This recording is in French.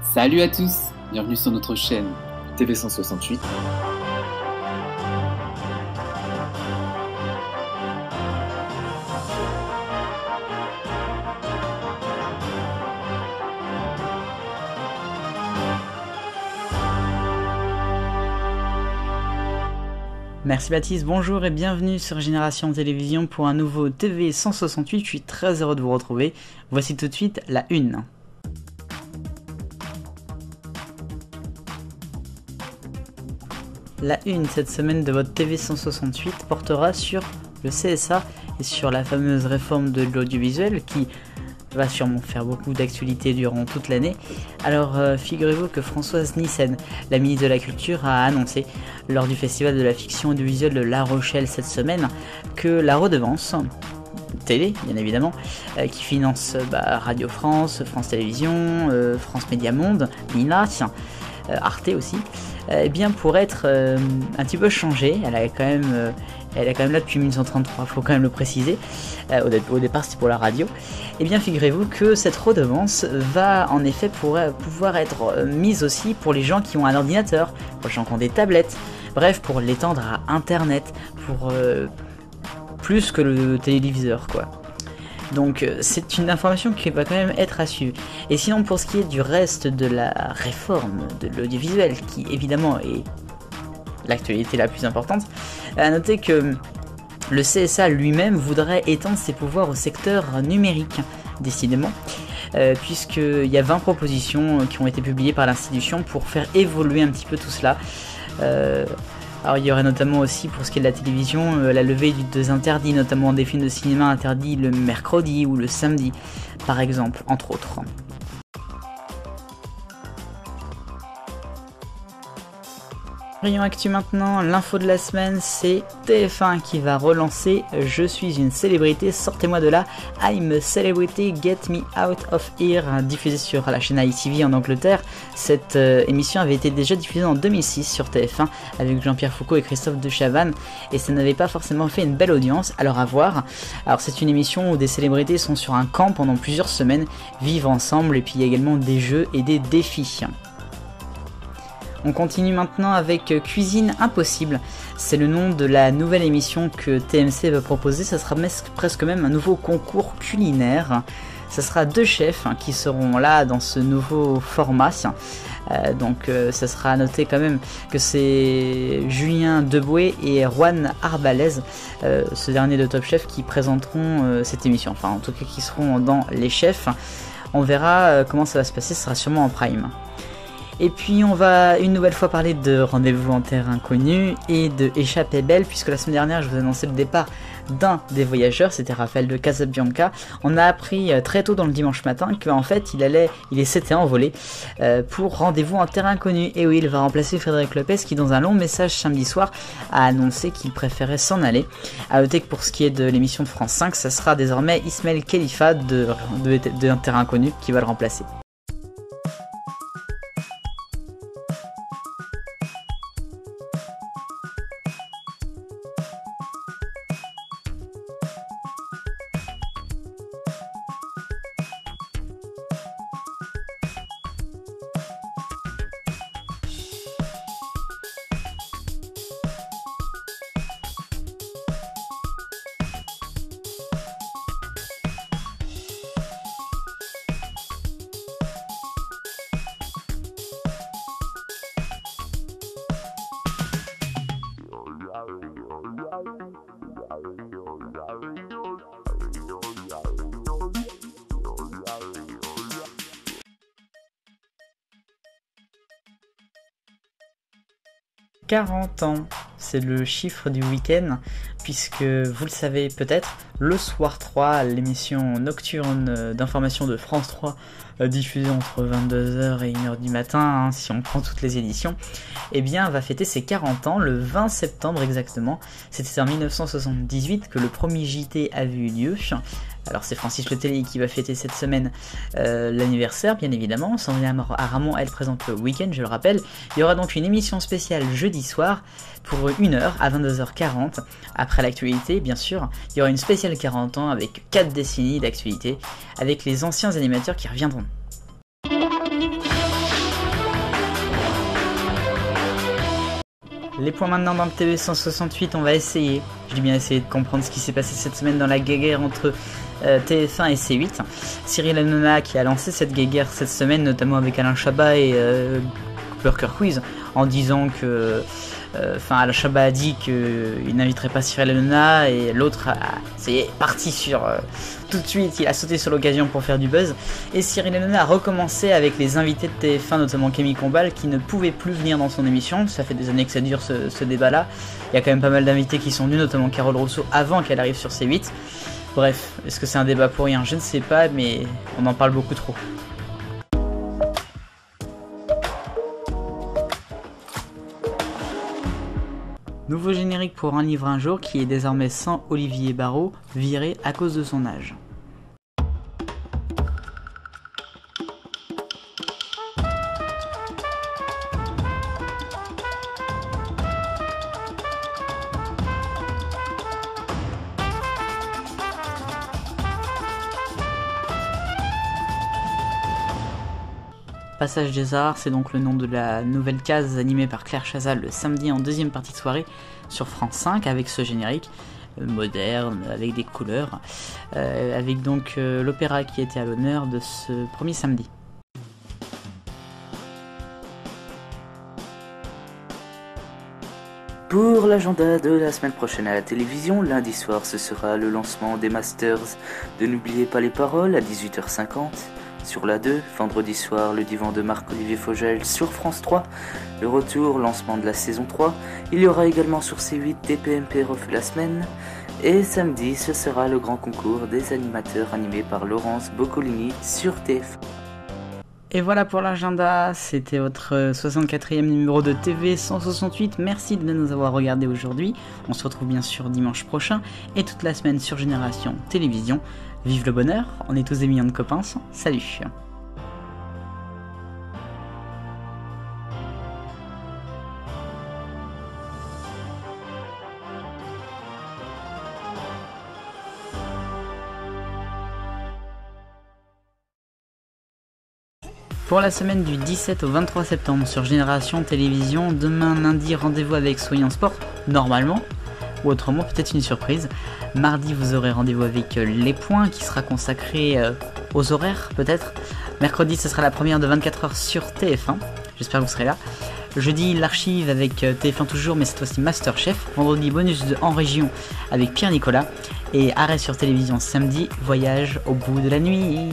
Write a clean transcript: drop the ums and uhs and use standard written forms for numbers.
Salut à tous, bienvenue sur notre chaîne TV 168. Merci Baptiste, bonjour et bienvenue sur Génération Télévision pour un nouveau TV 168, je suis très heureux de vous retrouver. Voici tout de suite la une. La une cette semaine de votre TV 168 portera sur le CSA et sur la fameuse réforme de l'audiovisuel qui va sûrement faire beaucoup d'actualité durant toute l'année. Alors figurez-vous que Françoise Nyssen, la ministre de la Culture, a annoncé lors du Festival de la fiction audiovisuelle de La Rochelle cette semaine que la redevance télé, bien évidemment, qui finance Radio France, France Télévisions, France Média Monde, Nina, Arte aussi, eh bien pourrait être un petit peu changée. Elle est quand même là depuis 1933, faut quand même le préciser. Au départ c'était pour la radio. Et bien figurez-vous que cette redevance va en effet pouvoir être mise aussi pour les gens qui ont un ordinateur, pour les gens qui ont des tablettes, bref pour l'étendre à internet, pour plus que le téléviseur quoi. Donc c'est une information qui va quand même être à suivre. Et sinon pour ce qui est du reste de la réforme de l'audiovisuel, qui évidemment est l'actualité la plus importante, à noter que le CSA lui-même voudrait étendre ses pouvoirs au secteur numérique, décidément, puisqu'il y a 20 propositions qui ont été publiées par l'institution pour faire évoluer un petit peu tout cela. Alors il y aurait notamment aussi pour ce qui est de la télévision la levée des interdits, notamment des films de cinéma interdits le mercredi ou le samedi par exemple, entre autres. Rayon Actu maintenant, l'info de la semaine, c'est TF1 qui va relancer Je suis une célébrité, sortez-moi de là, I'm a celebrity, get me out of here, diffusée sur la chaîne ITV en Angleterre. Cette émission avait été déjà diffusée en 2006 sur TF1 avec Jean-Pierre Foucault et Christophe de Chavannes et ça n'avait pas forcément fait une belle audience, alors à voir. Alors c'est une émission où des célébrités sont sur un camp pendant plusieurs semaines, vivent ensemble et puis il y a également des jeux et des défis. On continue maintenant avec Cuisine Impossible, c'est le nom de la nouvelle émission que TMC va proposer, ça sera presque même un nouveau concours culinaire, ça sera 2 chefs qui seront là dans ce nouveau format, donc ça sera à noter quand même que c'est Julien Deboué et Juan Arbalez, ce dernier de Top Chef qui présenteront cette émission, enfin en tout cas qui seront dans les chefs, on verra comment ça va se passer, ce sera sûrement en prime. Et puis on va une nouvelle fois parler de Rendez-vous en Terre Inconnue et de Échappée Belle, puisque la semaine dernière je vous annonçais le départ d'un des voyageurs, c'était Raphaël de Casabianca. On a appris très tôt dans le dimanche matin qu'en fait il s'était envolé pour Rendez-vous en Terre Inconnue. Et oui, il va remplacer Frédéric Lopez qui dans un long message samedi soir a annoncé qu'il préférait s'en aller. À noter que pour ce qui est de l'émission de France 5, ça sera désormais Ismaël Khalifa de Terre Inconnue qui va le remplacer. « 40 ans, c'est le chiffre du week-end, puisque vous le savez peut-être, le soir 3, l'émission nocturne d'information de France 3, diffusée entre 22h et 1h du matin, si on prend toutes les éditions, eh bien va fêter ses 40 ans, le 20 septembre exactement. C'était en 1978 que le premier JT avait eu lieu. Alors c'est Francis Letellier qui va fêter cette semaine l'anniversaire, bien évidemment. Sandrine Aramon, elle présente le week-end, je le rappelle. Il y aura donc une émission spéciale jeudi soir pour 1h à 22h40. Après l'actualité, bien sûr, il y aura une spéciale 40 ans avec 4 décennies d'actualité, avec les anciens animateurs qui reviendront. Les points maintenant dans le TV 168, on va essayer, je dis bien essayer de comprendre ce qui s'est passé cette semaine dans la guéguerre entre TF1 et C8. Cyril Hanouna qui a lancé cette guéguerre cette semaine, notamment avec Alain Chabat et Burger Quiz, en disant que Alain Chabat a dit qu'il n'inviterait pas Cyril Hanouna et l'autre c'est parti sur tout de suite, il a sauté sur l'occasion pour faire du buzz. Et Cyril Hanouna a recommencé avec les invités de TF1, notamment Camille Combal, qui ne pouvait plus venir dans son émission. Ça fait des années que ça dure ce débat-là. Il y a quand même pas mal d'invités qui sont venus, notamment Carole Rousseau, avant qu'elle arrive sur C8. Bref, est-ce que c'est un débat pour rien? Je ne sais pas, mais on en parle beaucoup trop. Nouveau générique pour Un livre un jour qui est désormais sans Olivier Barrault, viré à cause de son âge. Passage des Arts, c'est donc le nom de la nouvelle case animée par Claire Chazal le samedi en deuxième partie de soirée sur France 5 avec ce générique moderne, avec des couleurs, avec donc l'opéra qui était à l'honneur de ce premier samedi. Pour l'agenda de la semaine prochaine à la télévision, lundi soir ce sera le lancement des Masters de N'oubliez pas les paroles à 18h50. Sur la 2, vendredi soir, le divan de Marc-Olivier Fogel sur France 3, le retour, lancement de la saison 3, il y aura également sur C8 TPMP refait la semaine, et samedi, ce sera le grand concours des animateurs animé par Laurence Boccolini sur TF1. Et voilà pour l'agenda, c'était votre 64e numéro de TV 168, merci de nous avoir regardé aujourd'hui, on se retrouve bien sûr dimanche prochain, et toute la semaine sur Génération Télévision. Vive le bonheur, on est tous des millions de copains, salut. Pour la semaine du 17 au 23 septembre sur Génération Télévision, demain lundi rendez-vous avec Soyons Sport, normalement, ou autrement peut-être une surprise. Mardi vous aurez rendez-vous avec Les Points qui sera consacré aux horaires peut-être. Mercredi ce sera la première de 24h sur TF1, j'espère que vous serez là. Jeudi l'archive avec TF1 toujours mais cette fois-ci Masterchef. Vendredi bonus en région avec Pierre Nicolas. Et arrêt sur télévision samedi, voyage au bout de la nuit.